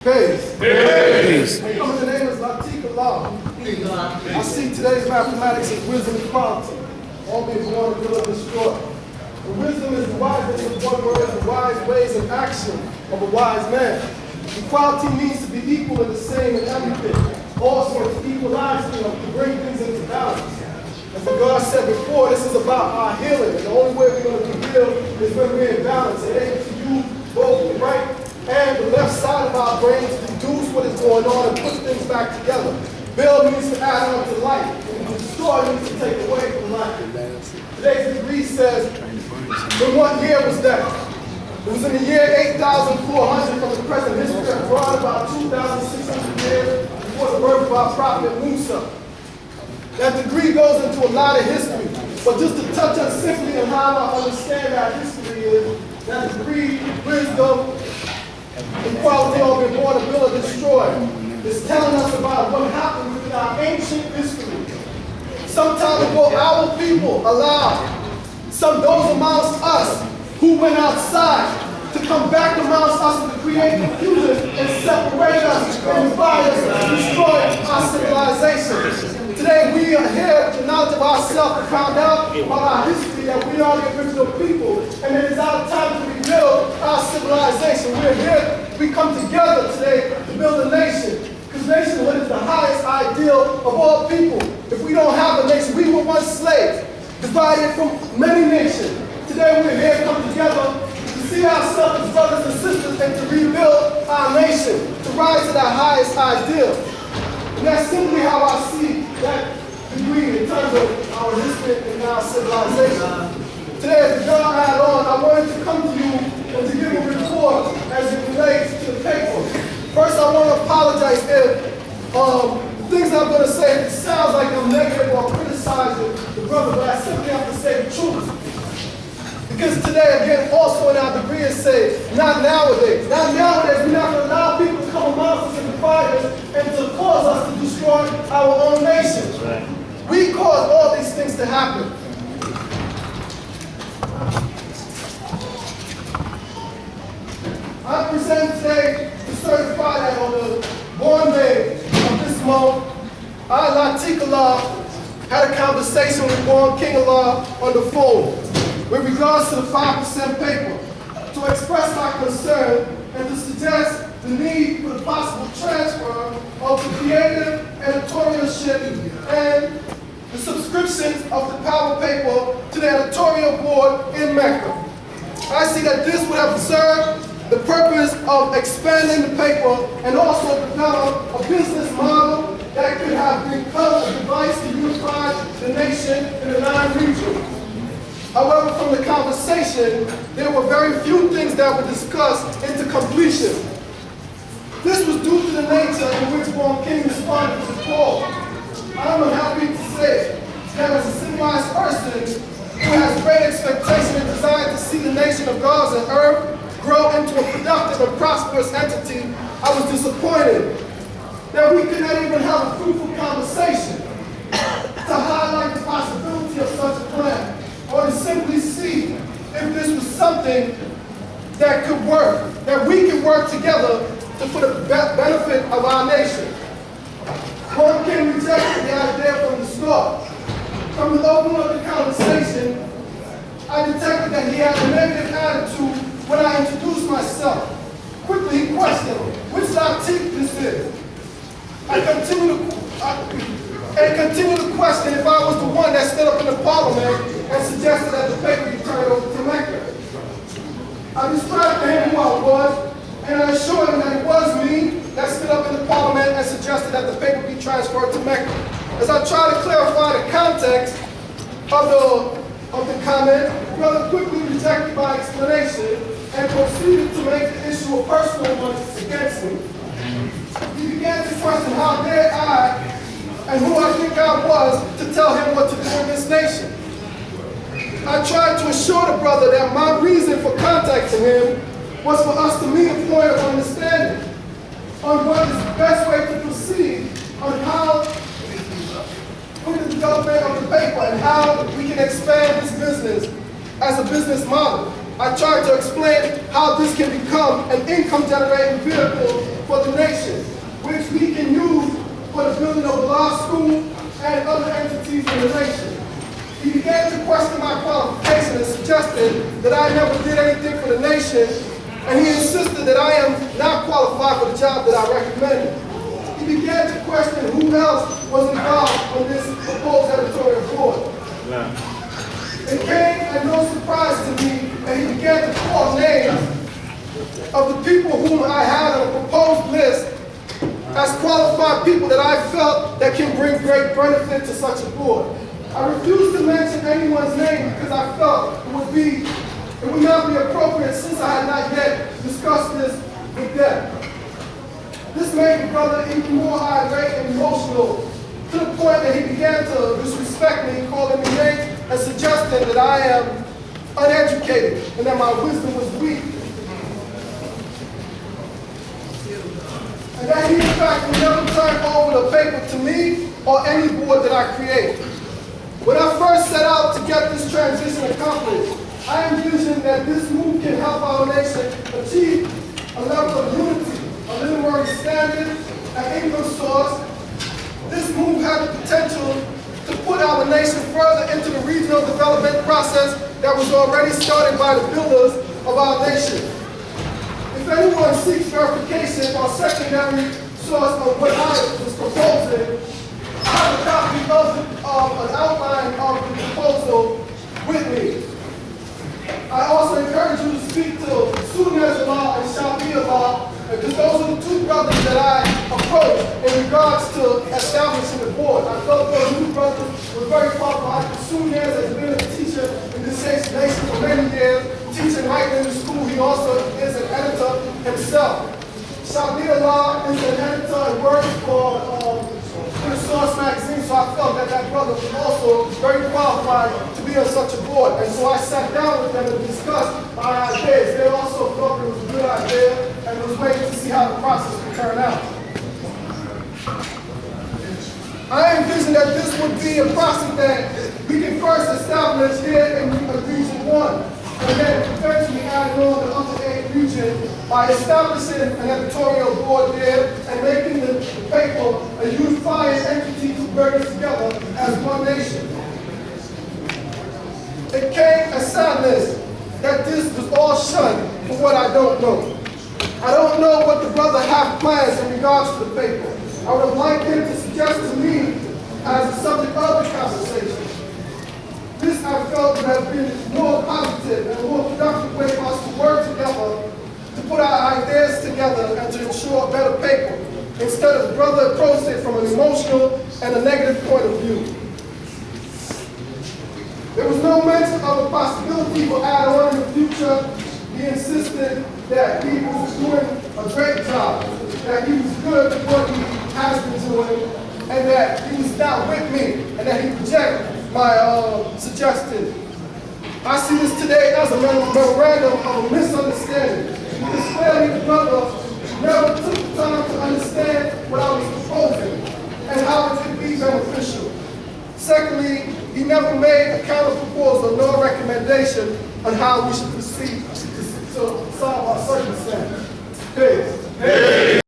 Peace. Peace. The name is Latik Allah. I see today's mathematics as wisdom and quality. All being born and will destroy. The wisdom is the wiseness of one word, the wise ways and action of a wise man. Equality means to be equal and the same in everything. Also to equalize things, to bring things into balance. As the God said before, this is about our healing. And the only way we're going to be healed is when we're in balance and able to use both the right and the left side of our brain to deduce what is going on and put things back together. Build means to add on to life, and destroy means to take away from life. Today's degree says, in what year was that? It was in the year 8,400 from the present history, abroad about 2,600 years before the birth of our prophet Musa. That degree goes into a lot of history, but just to touch on simply on how I understand that history is, that degree, wisdom, equality over born, ability to destroy. It's telling us about what happened within our ancient history. Some time ago, our people allowed those amongst us who went outside to come back amongst us and to create confusion and separate us and divide us and destroy our civilization. Today we are here with the knowledge of ourselves and found out about our history that we are the original people, and it is our time to rebuild our civilization. We're here, we come together today to build a nation, because nationhood is the highest ideal of all people. If we don't have a nation, we were once slaves, divided from many nations. Today we're here, come together to see ourselves as brothers and sisters and to rebuild our nation, to rise to that highest ideal. And that's simply how I see that degree in terms of our history and our civilization. Today, as the God I had on, I wanted to come to you and to give a report as it relates to the paper. First, I want to apologize if the things I'm going to say, it sounds like I'm negative or criticizing the brother, but I simply have to say the truth. Because today, again, also in our degree, it says, not nowadays. Not nowadays, we're not going to allow people to come amongst us and divide us and to cause us to destroy our own nation. Right. We caused all these things to happen. I present today to certify that on the born day of this month, I, Latik Allah, had a conversation with born King Allah on the phone with regards to the 5% paper, to express my concern and to suggest the need for the possible transfer of the creative editorialship and the subscriptions of the power paper to the editorial board in Mecca. I see that this would have served the purpose of expanding the paper and also develop a business model that could have become a device to unify the nation in the 9 regions. However, from the conversation, there were very few things that were discussed into completion. This was due to the nature in which Born King responded to the call. I'm happy to say that as a civilized person who has great expectation and desire to see the nation of gods and earth grow into a productive and prosperous entity, I was disappointed that we could not even have a fruitful conversation to highlight the possibility of such a plan, or to simply see if this was something that could work, that we could work together for the benefit of our nation. Born King rejected the idea from the start. From the opening of the conversation, I detected that he had a negative attitude when I introduced myself. Quickly he questioned which Latik this is. I continued to question if I was the one that stood up in the parliament and suggested that the paper be turned over to Mecca. I described to him who I was, and I assured him that it was me that stood up in the parliament and suggested that the paper be transferred to Mecca. As I tried to clarify the context of the comment, the brother quickly rejected my explanation and proceeded to make the issue a personal one against me. He began to question how dare I, and who I think I was, to tell him what to do in this nation. I tried to assure the brother that my reason for contacting him was for us to meet a point of understanding on what is the best way to proceed on how with the development of the paper and how we can expand this business as a business model. I tried to explain how this can become an income-generating vehicle for the nation, which we can use for the building of a law school and other entities in the nation. He began to question my qualification and suggested that I never did anything for the nation, and he insisted that I am not qualified for the job that I recommended. He began to question who else was involved in this proposed editorial board. It came as no surprise to me, and he began to call names of the people whom I had on a proposed list as qualified people that I felt that can bring great benefit to such a board. I refused to mention anyone's name because I felt it would not be appropriate since I had not yet discussed this with them. This made the brother even more irate and emotional, to the point that he began to disrespect me, calling me names and suggesting that I am uneducated and that my wisdom was weak. And that he, in fact, would never turn over the paper to me or any board that I create. When I first set out to get this transition accomplished, I envisioned that this move can help our nation achieve a level of unity, a literary standard, an income source. This move had the potential to put our nation further into the regional development process that was already started by the builders of our nation. If anyone seeks verification or secondary source of what I was proposing, I have a copy of an outline of the proposal with me. I also encourage you to speak to Latik Allah and Latik Allah, because those are the two brothers that I approached in regards to establishing the board. I felt those two brothers were very qualified. Latik has been a teacher in this nation for many years, teaching right in the school. He also is an editor himself. Latik Allah is an editor and works for the Source magazine, so I felt that that brother was also very qualified to be on such a board. And so I sat down with them and discussed my ideas. They also thought it was a good idea and was waiting to see how the process would turn out. I envisioned that this would be a process that we can first establish here in Region 1, and then eventually add on the other 8 regions by establishing an editorial board there and making the paper a unifying entity to bring us together as one nation. It came as sadness that this was all shunned for what I don't know. I don't know what the brother have plans in regards to the paper. I would have liked him to suggest to me as a subject of the conversation. This I felt would have been more positive and a more productive way for us to work together, to put our ideas together and to ensure a better paper, instead of the brother approached it from an emotional and a negative point of view. There was no mention of a possibility for add-on in the future. He insisted that he was doing a great job, that he was good at what he has been doing, and that he was not with me, and that he rejected my suggestion. I see this today as a memorandum of a misunderstanding. Because clearly the brother never took the time to understand what I was proposing and how it could be beneficial. Secondly, he never made a counter-proposal nor recommendation on how we should proceed to solve our circumstance. Peace.